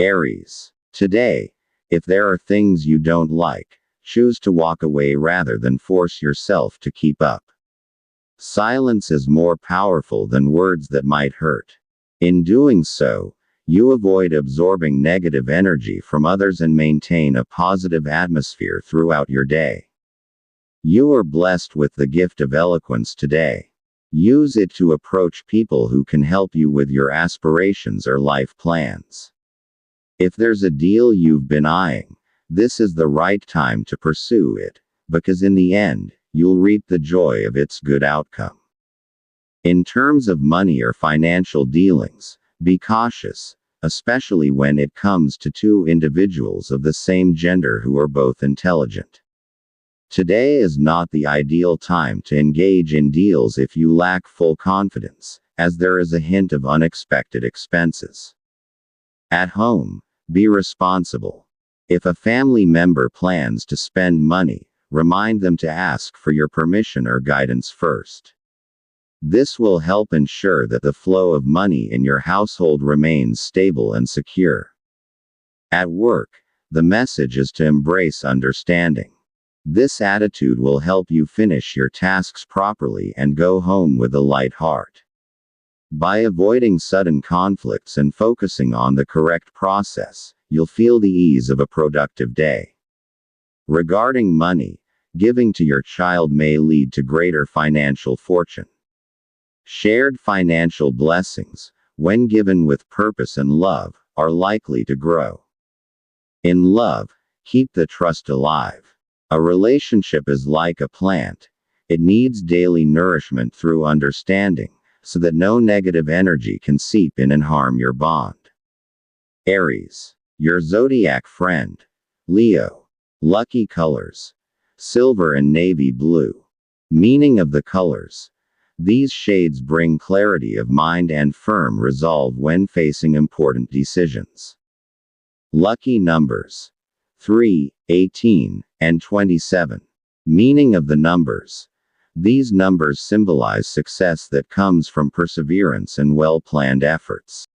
Aries. Today, if there are things you don't like, choose to walk away rather than force yourself to keep up. Silence is more powerful than words that might hurt. In doing so, you avoid absorbing negative energy from others and maintain a positive atmosphere throughout your day. You are blessed with the gift of eloquence today. Use it to approach people who can help you with your aspirations or life plans. If there's a deal you've been eyeing, this is the right time to pursue it, because in the end, you'll reap the joy of its good outcome. In terms of money or financial dealings, be cautious, especially when it comes to two individuals of the same gender who are both intelligent. Today is not the ideal time to engage in deals if you lack full confidence, as there is a hint of unexpected expenses. At home, be responsible. If a family member plans to spend money, remind them to ask for your permission or guidance first. This will help ensure that the flow of money in your household remains stable and secure. At work, the message is to embrace understanding. This attitude will help you finish your tasks properly and go home with a light heart. By avoiding sudden conflicts and focusing on the correct process, you'll feel the ease of a productive day. Regarding money, giving to your child may lead to greater financial fortune. Shared financial blessings, when given with purpose and love, are likely to grow. In love, keep the trust alive. A relationship is like a plant. It needs daily nourishment through understanding, so that no negative energy can seep in and harm your bond. Aries. Your zodiac friend. Leo. Lucky colors: silver and navy blue. Meaning of the colors: these shades bring clarity of mind and firm resolve when facing important decisions. Lucky numbers: 3, 18, and 27. Meaning of the numbers: these numbers symbolize success that comes from perseverance and well-planned efforts.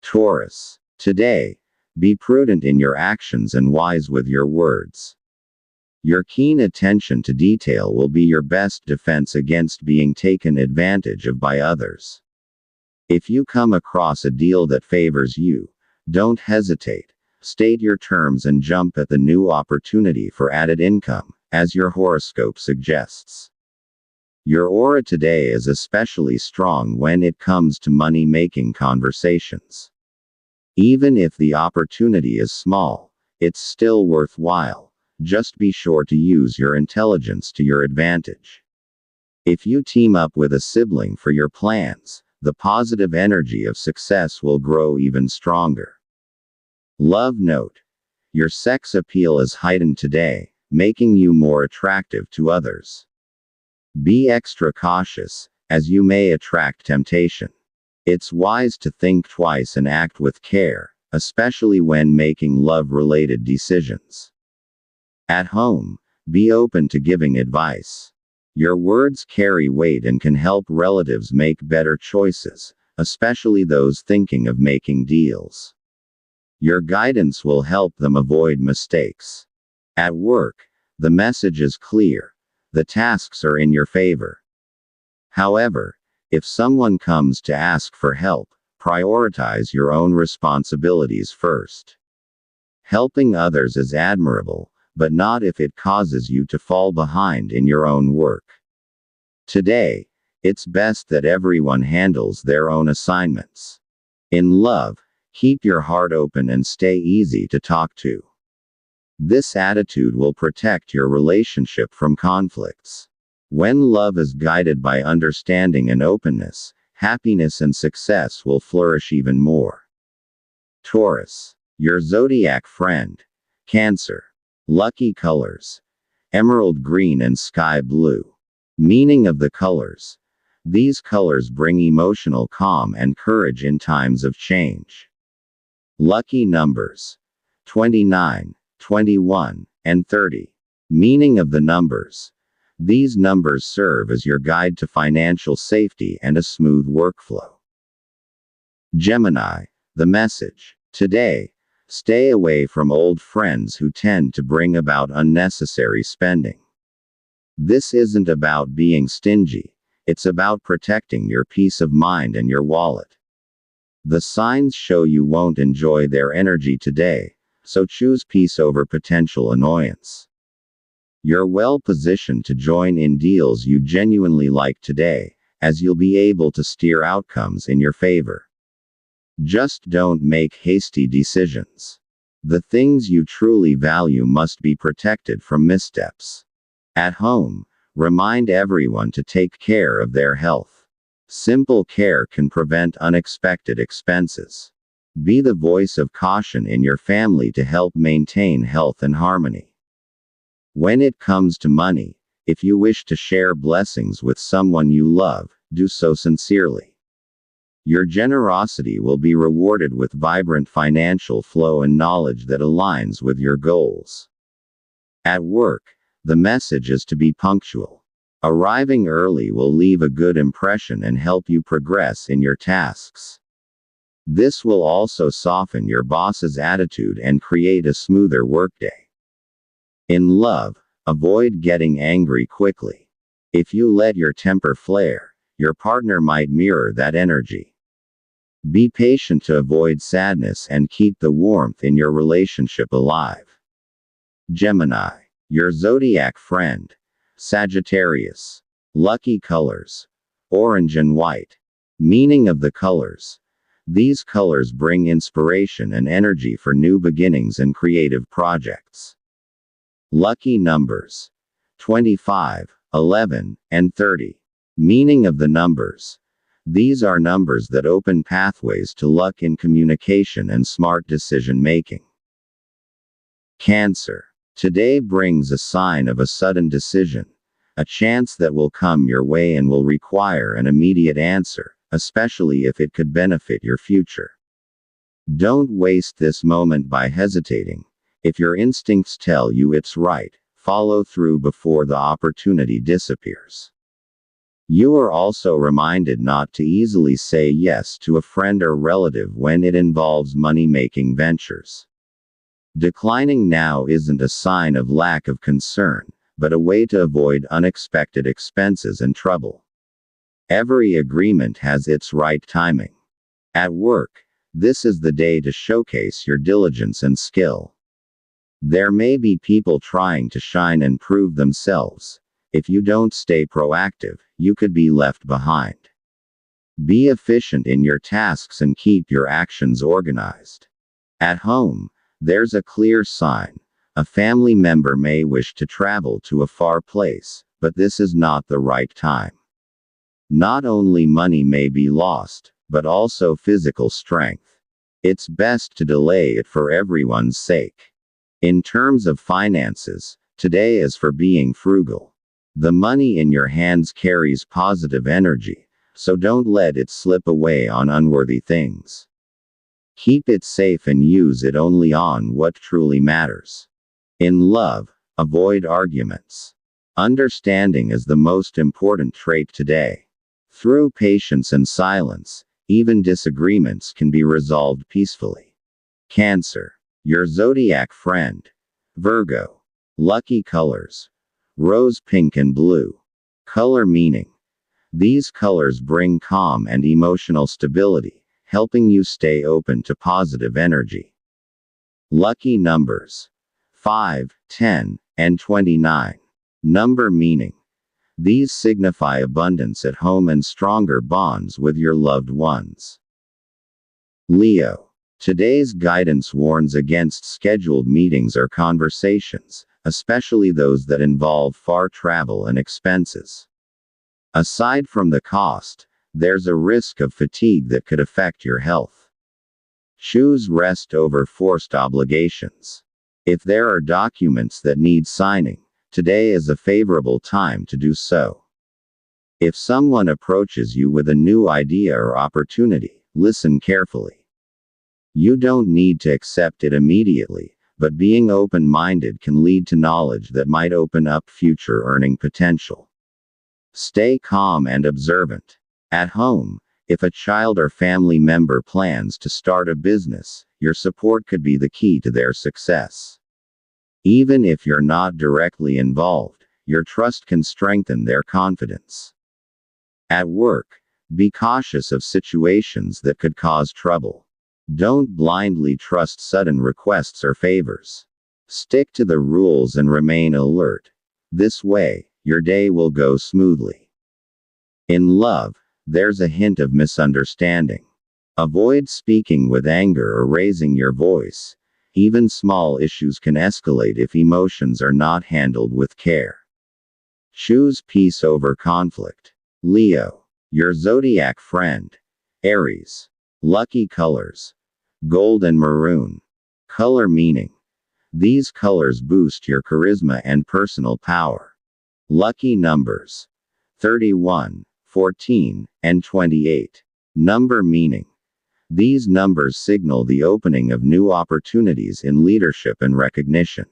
Taurus. Today, be prudent in your actions and wise with your words. Your keen attention to detail will be your best defense against being taken advantage of by others. If you come across a deal that favors you, don't hesitate. State your terms and jump at the new opportunity for added income, as your horoscope suggests. Your aura today is especially strong when it comes to money-making conversations. Even if the opportunity is small, it's still worthwhile. Just be sure to use your intelligence to your advantage. If you team up with a sibling for your plans, the positive energy of success will grow even stronger. Love note: your sex appeal is heightened today, making you more attractive to others. Be extra cautious, as you may attract temptation. It's wise to think twice and act with care, especially when making love-related decisions. At home, be open to giving advice. Your words carry weight and can help relatives make better choices, especially those thinking of making deals. Your guidance will help them avoid mistakes. At work, the message is clear: the tasks are in your favor. However, if someone comes to ask for help, prioritize your own responsibilities first. Helping others is admirable, but not if it causes you to fall behind in your own work. Today, it's best that everyone handles their own assignments. In love, keep your heart open and stay easy to talk to. This attitude will protect your relationship from conflicts. When love is guided by understanding and openness, happiness and success will flourish even more. Taurus. Your zodiac friend. Cancer. Lucky colors: emerald green and sky blue. Meaning of the colors: these colors bring emotional calm and courage in times of change. Lucky numbers: 29, 21, and 30. Meaning of the numbers: these numbers serve as your guide to financial safety and a smooth workflow. Gemini. The message: Today, stay away from old friends who tend to bring about unnecessary spending. This isn't about being stingy, it's about protecting your peace of mind and your wallet. The signs show you won't enjoy their energy today, so choose peace over potential annoyance. You're well positioned to join in deals you genuinely like today, as you'll be able to steer outcomes in your favor. Just don't make hasty decisions. The things you truly value must be protected from missteps. At home, remind everyone to take care of their health. Simple care can prevent unexpected expenses. Be the voice of caution in your family to help maintain health and harmony. When it comes to money, if you wish to share blessings with someone you love, do so sincerely. Your generosity will be rewarded with vibrant financial flow and knowledge that aligns with your goals. At work, the message is to be punctual. Arriving early will leave a good impression and help you progress in your tasks. This will also soften your boss's attitude and create a smoother workday. In love, avoid getting angry quickly. If you let your temper flare, your partner might mirror that energy. Be patient to avoid sadness and keep the warmth in your relationship alive. Gemini, your zodiac friend. Sagittarius. Lucky colors: orange and white. Meaning of the colors: these colors bring inspiration and energy for new beginnings and creative projects. Lucky numbers: 25, 11, and 30. Meaning of the numbers: these are numbers that open pathways to luck in communication and smart decision making. Cancer. Today brings a sign of a sudden decision, a chance that will come your way and will require an immediate answer, especially if it could benefit your future. Don't waste this moment by hesitating. If your instincts tell you it's right, follow through before the opportunity disappears. You are also reminded not to easily say yes to a friend or relative when it involves money-making ventures. Declining now isn't a sign of lack of concern, but a way to avoid unexpected expenses and trouble. Every agreement has its right timing. At work, this is the day to showcase your diligence and skill. There may be people trying to shine and prove themselves. If you don't stay proactive, you could be left behind. Be efficient in your tasks and keep your actions organized. At home, there's a clear sign. A family member may wish to travel to a far place, but this is not the right time. Not only money may be lost, but also physical strength. It's best to delay it for everyone's sake. In terms of finances, today is for being frugal. The money in your hands carries positive energy, so don't let it slip away on unworthy things. Keep it safe and use it only on what truly matters. In love, avoid arguments. Understanding is the most important trait today. Through patience and silence, even disagreements can be resolved peacefully. Cancer. Your zodiac friend. Virgo. Lucky colors: rose pink and blue. Color meaning: these colors bring calm and emotional stability, helping you stay open to positive energy. Lucky numbers: 5, 10, and 29. Number meaning: these signify abundance at home and stronger bonds with your loved ones. Leo. Today's guidance warns against scheduled meetings or conversations, especially those that involve far travel and expenses. Aside from the cost, there's a risk of fatigue that could affect your health. Choose rest over forced obligations. If there are documents that need signing, today is a favorable time to do so. If someone approaches you with a new idea or opportunity, listen carefully. You don't need to accept it immediately, but being open-minded can lead to knowledge that might open up future earning potential. Stay calm and observant. At home, if a child or family member plans to start a business, your support could be the key to their success. Even if you're not directly involved, your trust can strengthen their confidence. At work, be cautious of situations that could cause trouble. Don't blindly trust sudden requests or favors. Stick to the rules and remain alert. This way, your day will go smoothly. In love, there's a hint of misunderstanding. Avoid speaking with anger or raising your voice. Even small issues can escalate if emotions are not handled with care. Choose peace over conflict. Leo, your zodiac friend. Aries. Lucky colors: gold and maroon. Color meaning: these colors boost your charisma and personal power. Lucky numbers: 31, 14, and 28. Number meaning: these numbers signal the opening of new opportunities in leadership and recognition.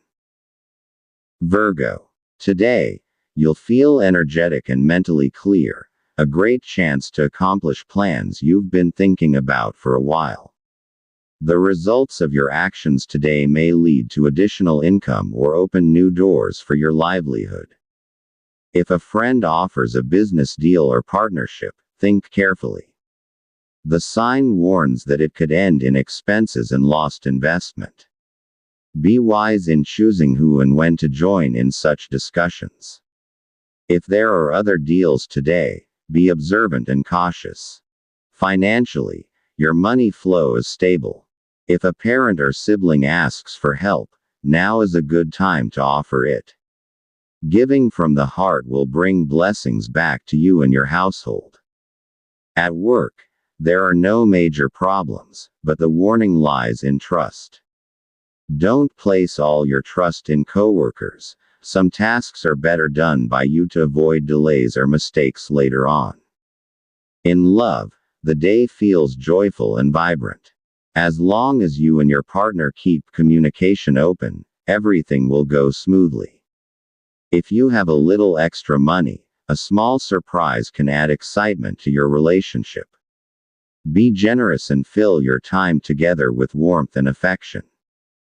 Virgo. Today, you'll feel energetic and mentally clear, a great chance to accomplish plans you've been thinking about for a while. The results of your actions today may lead to additional income or open new doors for your livelihood. If a friend offers a business deal or partnership, think carefully. The sign warns that it could end in expenses and lost investment. Be wise in choosing who and when to join in such discussions. If there are other deals today, be observant and cautious. Financially, your money flow is stable. If a parent or sibling asks for help, now is a good time to offer it. Giving from the heart will bring blessings back to you and your household. At work, there are no major problems, but the warning lies in trust. Don't place all your trust in coworkers. Some tasks are better done by you to avoid delays or mistakes later on. In love, the day feels joyful and vibrant. As long as you and your partner keep communication open, everything will go smoothly. If you have a little extra money, a small surprise can add excitement to your relationship. Be generous and fill your time together with warmth and affection.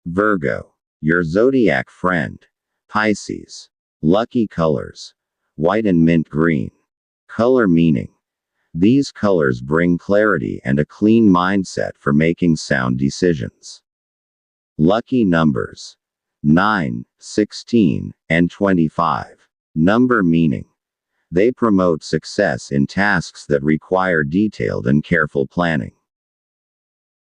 Virgo, your zodiac friend. Pisces. Lucky colors: white and mint green. Color meaning: these colors bring clarity and a clean mindset for making sound decisions. Lucky numbers: 9, 16, and 25. Number meaning: they promote success in tasks that require detailed and careful planning.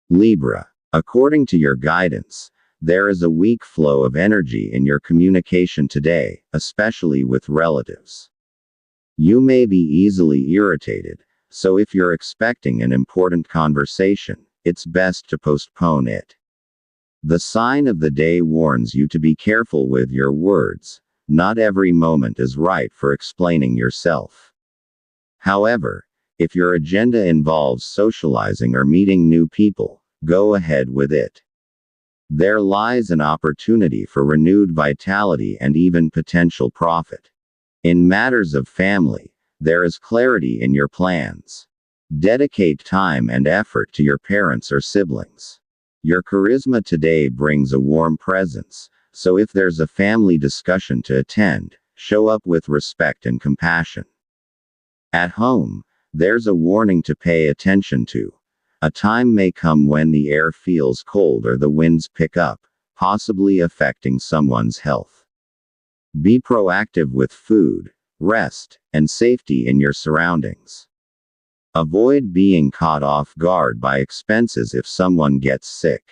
Libra. According to your guidance, there is a weak flow of energy in your communication today, especially with relatives. You may be easily irritated, so if you're expecting an important conversation, it's best to postpone it. The sign of the day warns you to be careful with your words. Not every moment is right for explaining yourself. However, if your agenda involves socializing or meeting new people, go ahead with it. There lies an opportunity for renewed vitality and even potential profit. In matters of family, there is clarity in your plans. Dedicate time and effort to your parents or siblings. Your charisma today brings a warm presence, so if there's a family discussion to attend, show up with respect and compassion. At home, there's a warning to pay attention to. A time may come when the air feels cold or the winds pick up, possibly affecting someone's health. Be proactive with food, rest, and safety in your surroundings. Avoid being caught off guard by expenses if someone gets sick.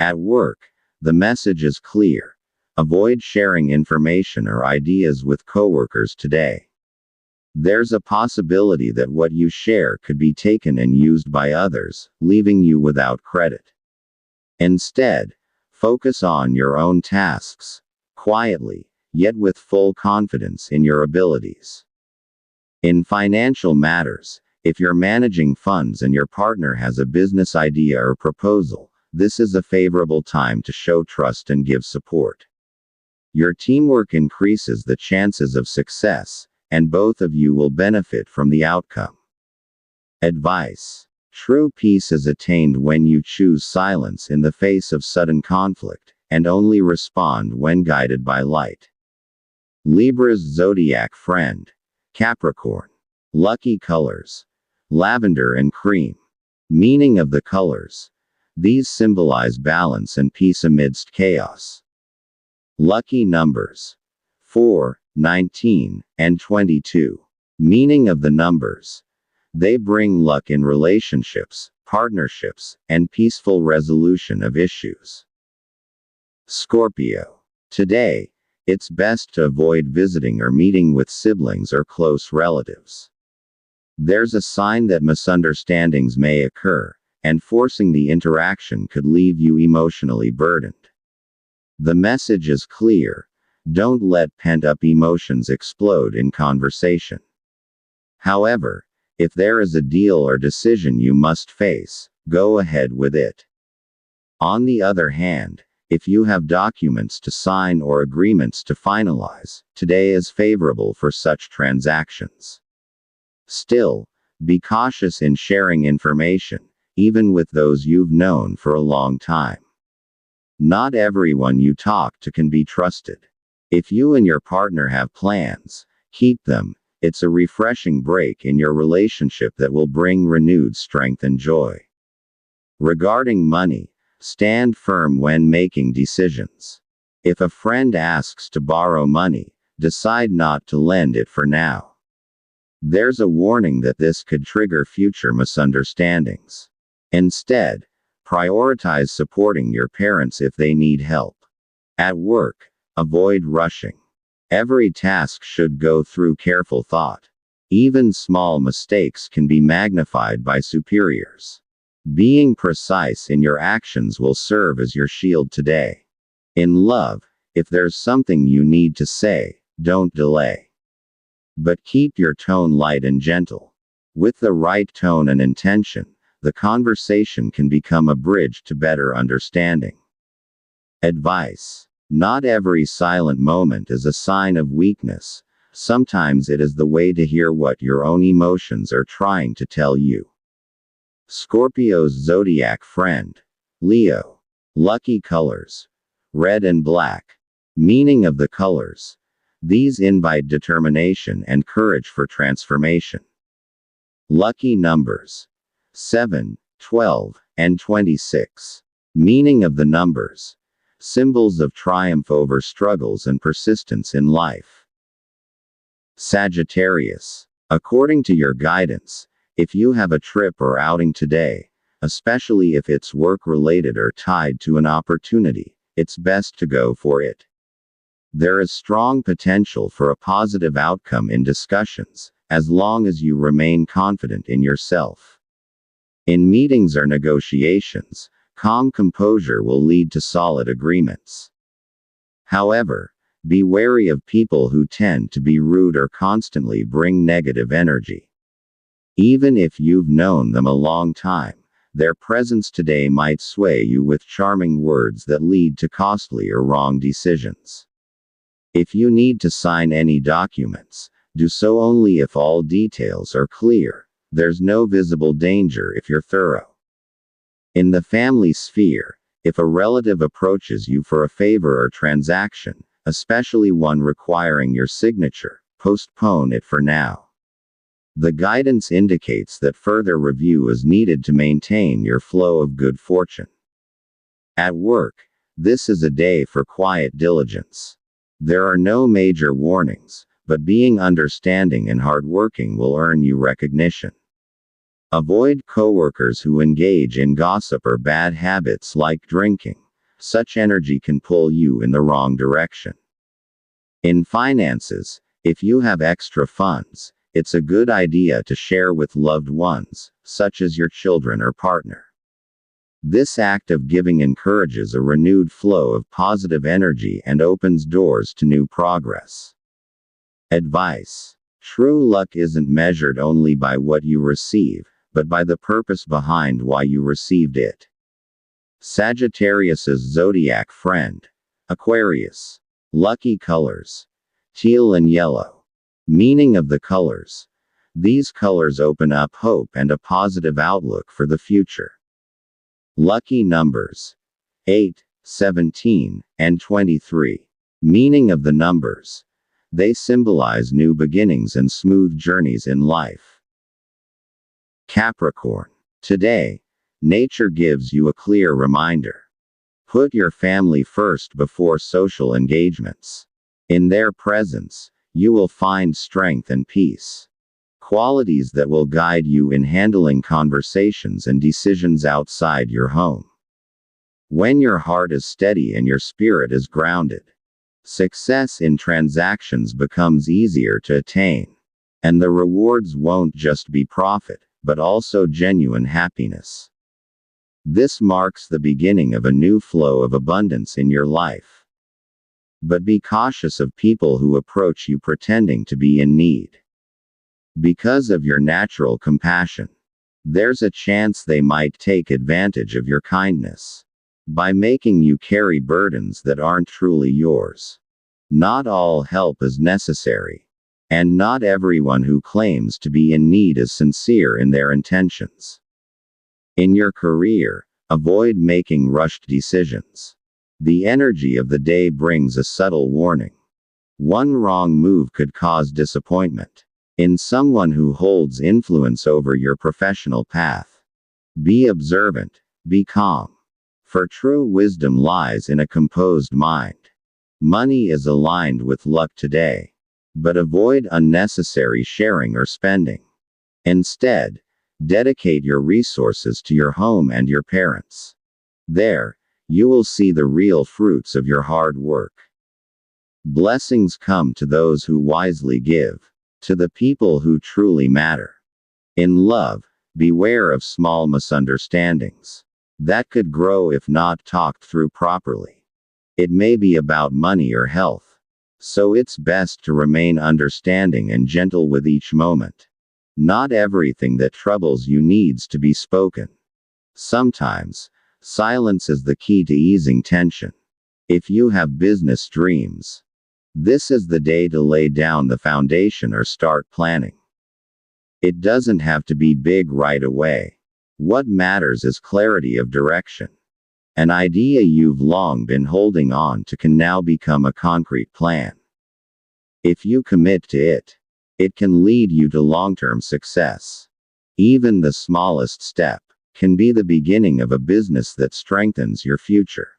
At work, the message is clear. Avoid sharing information or ideas with coworkers today. There's a possibility that what you share could be taken and used by others, leaving you without credit. Instead, focus on your own tasks, quietly, yet with full confidence in your abilities. In financial matters, if you're managing funds and your partner has a business idea or proposal, this is a favorable time to show trust and give support. Your teamwork increases the chances of success, and both of you will benefit from the outcome. Advice. True peace is attained when you choose silence in the face of sudden conflict, and only respond when guided by light. Libra's zodiac friend. Capricorn. Lucky colors. Lavender and cream. Meaning of the colors. These symbolize balance and peace amidst chaos. Lucky numbers. 4, 19, and 22. Meaning of the numbers. They bring luck in relationships, partnerships, and peaceful resolution of issues. Scorpio. Today, it's best to avoid visiting or meeting with siblings or close relatives. There's a sign that misunderstandings may occur, and forcing the interaction could leave you emotionally burdened. The message is clear: don't let pent-up emotions explode in conversation. However, if there is a deal or decision you must face, go ahead with it. On the other hand, if you have documents to sign or agreements to finalize, today is favorable for such transactions. Still, be cautious in sharing information, even with those you've known for a long time. Not everyone you talk to can be trusted. If you and your partner have plans, keep them. It's a refreshing break in your relationship that will bring renewed strength and joy. Regarding money, stand firm when making decisions. If a friend asks to borrow money, decide not to lend it for now. There's a warning that this could trigger future misunderstandings. Instead, prioritize supporting your parents if they need help. At work, avoid rushing. Every task should go through careful thought. Even small mistakes can be magnified by superiors. Being precise in your actions will serve as your shield today. In love, if there's something you need to say, don't delay. But keep your tone light and gentle. With the right tone and intention, the conversation can become a bridge to better understanding. Advice. Not every silent moment is a sign of weakness. Sometimes it is the way to hear what your own emotions are trying to tell you. Scorpio's zodiac friend. Leo. Lucky colors. Red and black. Meaning of the colors. These invite determination and courage for transformation. Lucky numbers. 7, 12, and 26. Meaning of the numbers. Symbols of triumph over struggles and persistence in life. Sagittarius. According to your guidance, if you have a trip or outing today, especially if it's work-related or tied to an opportunity, it's best to go for it. There is strong potential for a positive outcome in discussions, as long as you remain confident in yourself. In meetings or negotiations, calm composure will lead to solid agreements. However, be wary of people who tend to be rude or constantly bring negative energy. Even if you've known them a long time, their presence today might sway you with charming words that lead to costly or wrong decisions. If you need to sign any documents, do so only if all details are clear. There's no visible danger if you're thorough. In the family sphere, if a relative approaches you for a favor or transaction, especially one requiring your signature, postpone it for now. The guidance indicates that further review is needed to maintain your flow of good fortune. At work, this is a day for quiet diligence. There are no major warnings, but being understanding and hardworking will earn you recognition. Avoid coworkers who engage in gossip or bad habits like drinking. Such energy can pull you in the wrong direction. In finances, if you have extra funds, it's a good idea to share with loved ones, such as your children or partner. This act of giving encourages a renewed flow of positive energy and opens doors to new progress. Advice. True luck isn't measured only by what you receive, but by the purpose behind why you received it. Sagittarius's zodiac friend. Aquarius. Lucky colors. Teal and yellow. Meaning of the colors. These colors open up hope and a positive outlook for the future. Lucky numbers: 8, 17, and 23. Meaning of the numbers: they symbolize new beginnings and smooth journeys in life. Capricorn. Today, nature gives you a clear reminder. Put your family first before social engagements. In their presence, you will find strength and peace. Qualities that will guide you in handling conversations and decisions outside your home. When your heart is steady and your spirit is grounded, success in transactions becomes easier to attain. And the rewards won't just be profit, but also genuine happiness. This marks the beginning of a new flow of abundance in your life. But be cautious of people who approach you pretending to be in need. Because of your natural compassion, there's a chance they might take advantage of your kindness by making you carry burdens that aren't truly yours. Not all help is necessary, and not everyone who claims to be in need is sincere in their intentions. In your career, avoid making rushed decisions. The energy of the day brings a subtle warning. One wrong move could cause disappointment in someone who holds influence over your professional path. Be observant, be calm. For true wisdom lies in a composed mind. Money is aligned with luck today. But avoid unnecessary sharing or spending. Instead, dedicate your resources to your home and your parents. There, you will see the real fruits of your hard work. Blessings come to those who wisely give, to the people who truly matter. In love, beware of small misunderstandings that could grow if not talked through properly. It may be about money or health, so it's best to remain understanding and gentle with each moment. Not everything that troubles you needs to be spoken. Sometimes, silence is the key to easing tension. If you have business dreams, this is the day to lay down the foundation or start planning. It doesn't have to be big right away. What matters is clarity of direction. An idea you've long been holding on to can now become a concrete plan. If you commit to it, it can lead you to long-term success. Even the smallest step can be the beginning of a business that strengthens your future.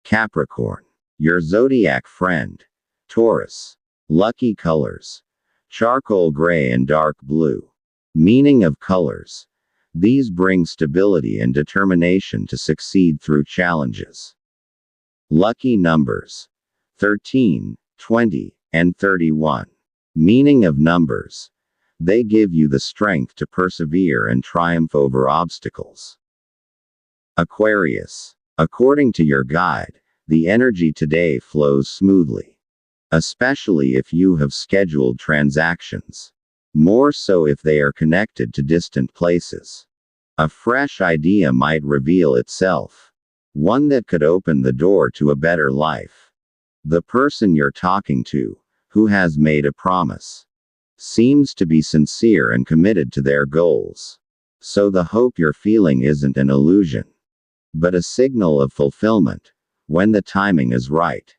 Capricorn. Your zodiac friend. Taurus. Lucky colors: charcoal gray and dark blue. Meaning of colors: these bring stability and determination to succeed through challenges. Lucky numbers: 13, 20, and 31. Meaning of numbers: they give you the strength to persevere and triumph over obstacles. Aquarius. According to your guide, the energy today flows smoothly. Especially if you have scheduled transactions. More so if they are connected to distant places. A fresh idea might reveal itself. One that could open the door to a better life. The person you're talking to, who has made a promise, seems to be sincere and committed to their goals. So the hope you're feeling isn't an illusion, but a signal of fulfillment, when the timing is right.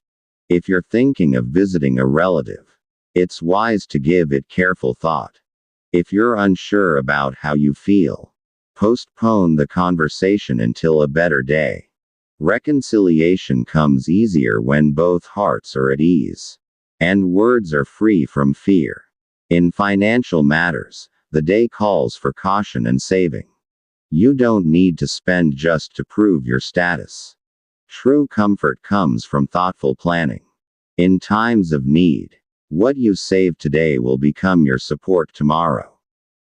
If you're thinking of visiting a relative, it's wise to give it careful thought. If you're unsure about how you feel, postpone the conversation until a better day. Reconciliation comes easier when both hearts are at ease, and words are free from fear. In financial matters, the day calls for caution and saving. You don't need to spend just to prove your status. True comfort comes from thoughtful planning. In times of need, what you save today will become your support tomorrow.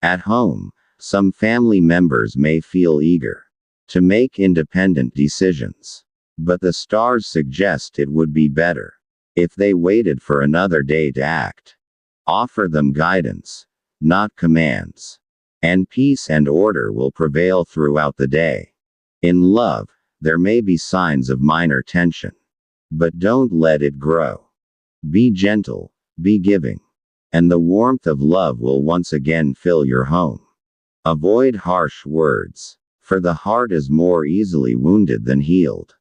At home, some family members may feel eager to make independent decisions, but the stars suggest it would be better if they waited for another day to act. Offer them guidance, not commands, and peace and order will prevail throughout the day. In love, there may be signs of minor tension, but don't let it grow. Be gentle, be giving, and the warmth of love will once again fill your home. Avoid harsh words, for the heart is more easily wounded than healed.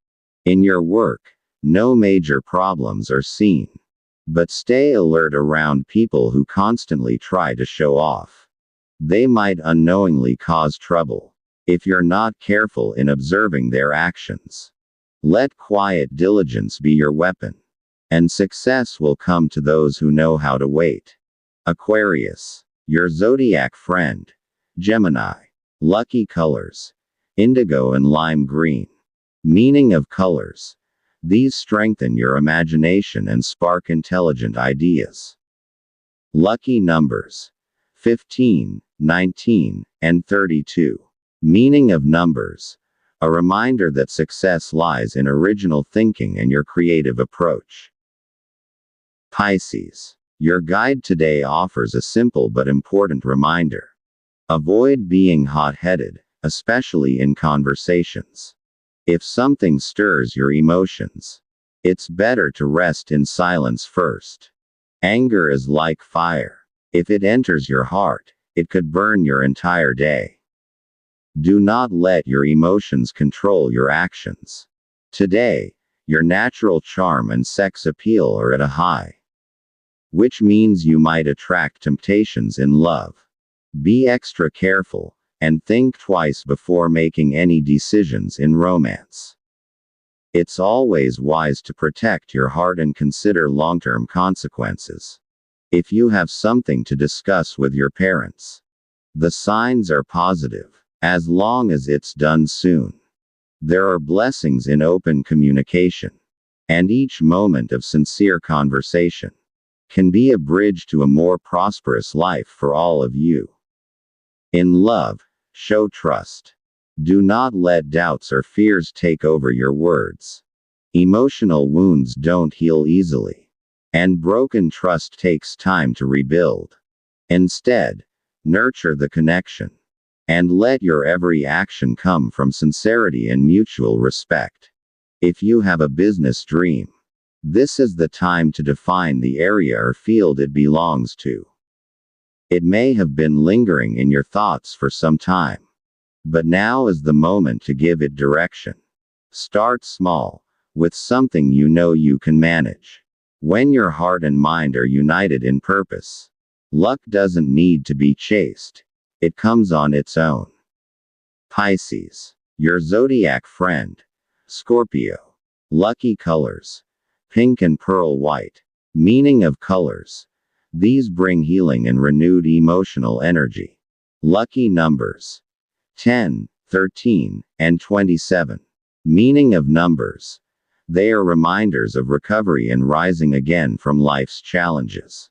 In your work, no major problems are seen. But stay alert around people who constantly try to show off. They might unknowingly cause trouble if you're not careful in observing their actions. Let quiet diligence be your weapon, and success will come to those who know how to wait. Aquarius, your zodiac friend. Gemini. Lucky colors: indigo and lime green. Meaning of colors: these strengthen your imagination and spark intelligent ideas. Lucky numbers: 15, 19, and 32. Meaning of numbers: a reminder that success lies in original thinking and your creative approach. Pisces, your guide today offers a simple but important reminder. Avoid being hot-headed, especially in conversations. If something stirs your emotions, it's better to rest in silence first. Anger is like fire. If it enters your heart, it could burn your entire day. Do not let your emotions control your actions. Today, your natural charm and sex appeal are at a high, which means you might attract temptations in love. Be extra careful, and think twice before making any decisions in romance. It's always wise to protect your heart and consider long-term consequences. If you have something to discuss with your parents, the signs are positive, as long as it's done soon. There are blessings in open communication, and each moment of sincere conversation can be a bridge to a more prosperous life for all of you. In love, show trust. Do not let doubts or fears take over your words. Emotional wounds don't heal easily, and broken trust takes time to rebuild. Instead, nurture the connection, and let your every action come from sincerity and mutual respect. If you have a business dream, this is the time to define the area or field it belongs to. It may have been lingering in your thoughts for some time, but now is the moment to give it direction. Start small, with something you know you can manage. When your heart and mind are united in purpose, luck doesn't need to be chased. It comes on its own. Pisces, your zodiac friend. Scorpio. Lucky colors: pink and pearl white. Meaning of colors: these bring healing and renewed emotional energy. Lucky numbers: 10, 13, and 27. Meaning of numbers: they are reminders of recovery and rising again from life's challenges.